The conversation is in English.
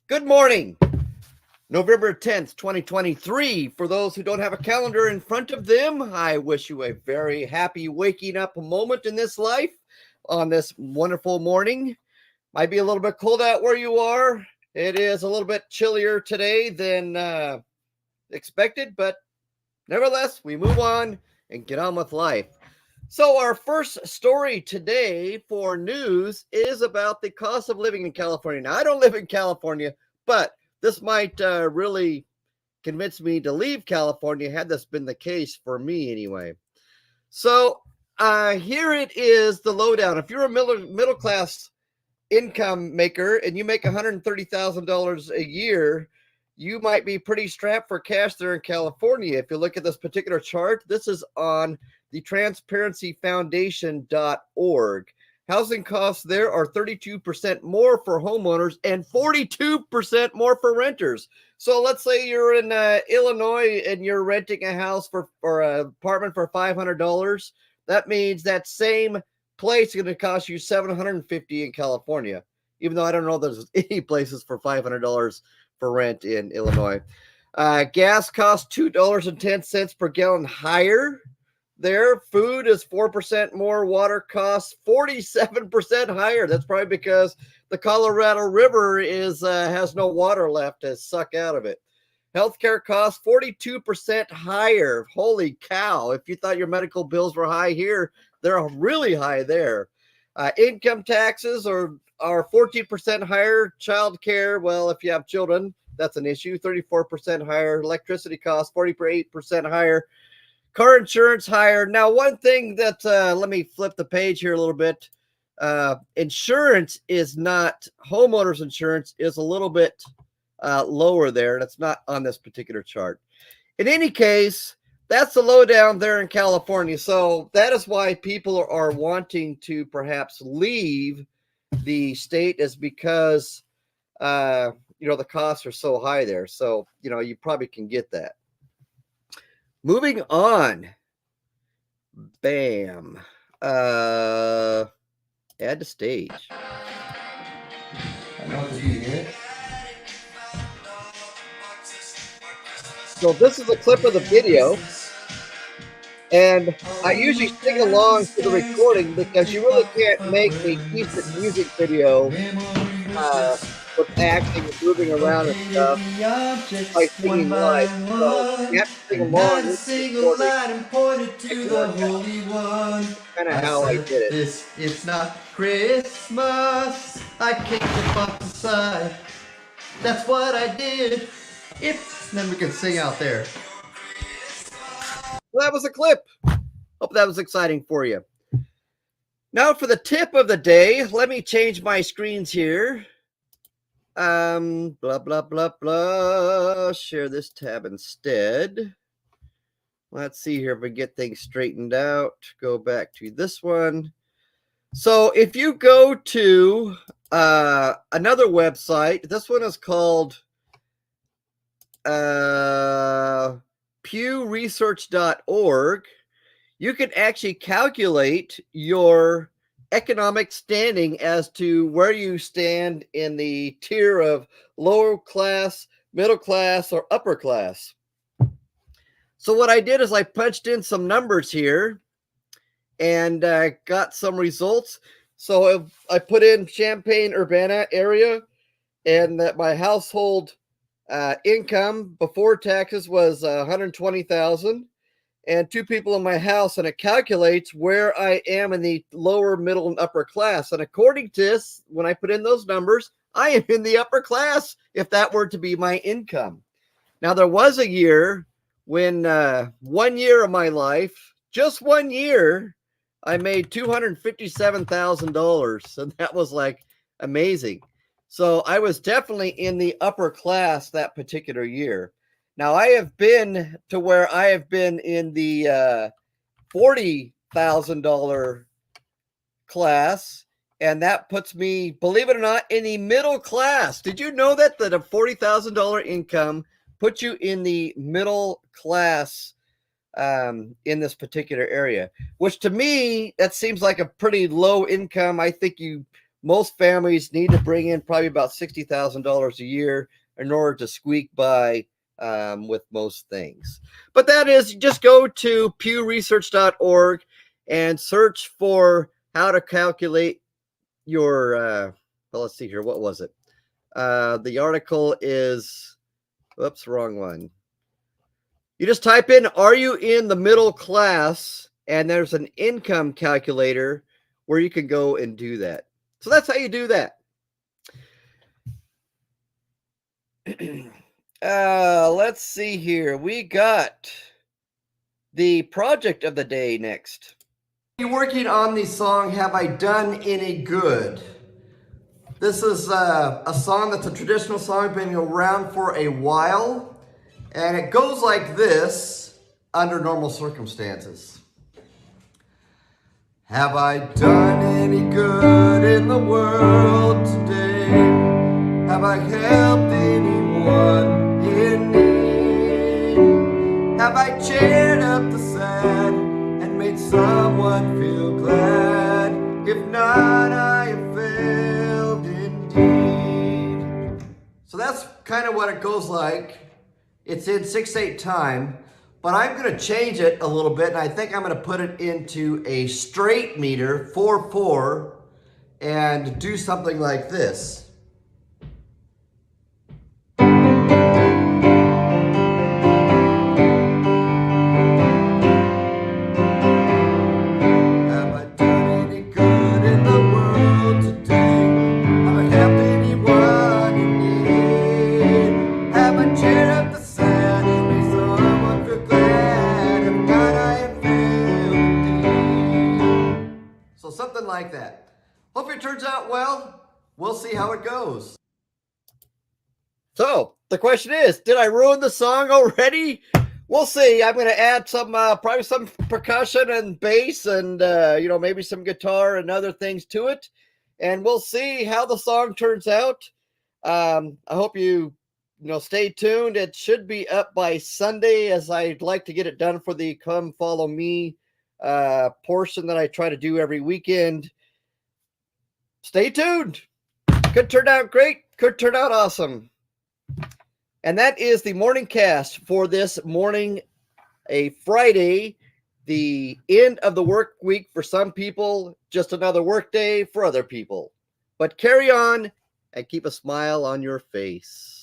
Good morning, November 10th, 2023. For those who don't have a calendar in front of them, I wish you a very happy waking up moment in this life on this wonderful morning. Might be a little bit cold out where you are. It is a little bit chillier today than expected, but nevertheless, we move on and get on with life. So, our first story today for news is about the cost of living in California. Now, I don't live in California, but this might really convince me to leave California had this been the case for me anyway. So, here it is the lowdown. If you're a middle class income maker and you make $130,000 a year, you might be pretty strapped for cash there in California. If you look at this particular chart, this is on the transparencyfoundation.org. Housing costs there are 32% more for homeowners and 42% more for renters. So let's say you're in Illinois and you're renting a house or an apartment for $500. That means that same place is going to cost you $750 in California, even though I don't know there's any places for $500 for rent in Illinois. Gas costs $2.10 per gallon higher there. Food is 4% more. Water costs 47% higher. That's probably because the Colorado River has no water left to suck out of it. Healthcare costs 42% higher. Holy cow. If you thought your medical bills were high here, they're really high there. Income taxes are 14% higher. Child care, well, if you have children, that's an issue. 34% higher. Electricity costs 48% higher. Car insurance higher. Now, one thing that, let me flip the page here a little bit. Insurance is not, homeowners insurance is a little bit lower there. That's not on this particular chart. In any case, that's the lowdown there in California. So that is why people are wanting to perhaps leave the state, is because, the costs are so high there. So, you probably can get that. Moving on. Bam. Add to stage. I know what you hear. So this is a clip of the video, and I usually sing along to the recording because you really can't make a decent music video with acting and moving around and stuff by singing live. So you have to sing along with the recording. That's kind of how I did it. This it's not Christmas. I kicked the box aside. That's what I did. Then we can sing out there. Well, that was a clip. Hope that was exciting for you. Now for the tip of the day, let me change my screens here. Blah, blah, blah, blah. Share this tab instead. Let's see here if we get things straightened out. Go back to this one. So if you go to another website, this one is called pewresearch.org. You can actually calculate your economic standing as to where you stand in the tier of lower class, middle class, or upper class. So what I did is I punched in some numbers here and got some results. So I put in Champaign-Urbana area, and that my household income before taxes was $120,000, and two people in my house, and it calculates where I am in the lower, middle, and upper class. And according to this, when I put in those numbers, I am in the upper class if that were to be my income. Now, there was a year when 1 year of my life, just 1 year, I made $257,000, and that was like amazing. So I was definitely in the upper class that particular year. Now, I have been to where I have been in the $40,000 class, and that puts me, believe it or not, in the middle class. Did you know that a $40,000 income puts you in the middle class in this particular area? Which to me, that seems like a pretty low income. I think you most families need to bring in probably about $60,000 a year in order to squeak by with most things. But that is, just go to pewresearch.org and search for how to calculate your, well, let's see here. What was it? The article is, whoops, wrong one. You just type in, are you in the middle class? And there's an income calculator where you can go and do that. So that's how you do that. Let's see here. We got the project of the day next. You're working on the song, Have I Done Any Good? This is a song that's a traditional song, been around for a while, and it goes like this under normal circumstances. Have I done any good in the world today? Have I helped anyone in need? Have I cheered up the sad and made someone feel glad? If not, I have failed indeed. So that's kind of what it goes like. It's in 6/8 time, but I'm going to change it a little bit, and I think I'm going to put it into a straight meter, 4/4, and do something like this. Something like that. Hope it turns out well. We'll see how it goes. So the question is, did I ruin the song already? We'll see. I'm going to add some, probably some percussion and bass and, maybe some guitar and other things to it. And we'll see how the song turns out. I hope you stay tuned. It should be up by Sunday, as I'd like to get it done for the Come Follow Me portion that I try to do every weekend. Stay tuned. Could turn out great. Could turn out awesome. And that is the morning cast for this morning, a Friday, the end of the work week for some people, just another work day for other people. But carry on and keep a smile on your face.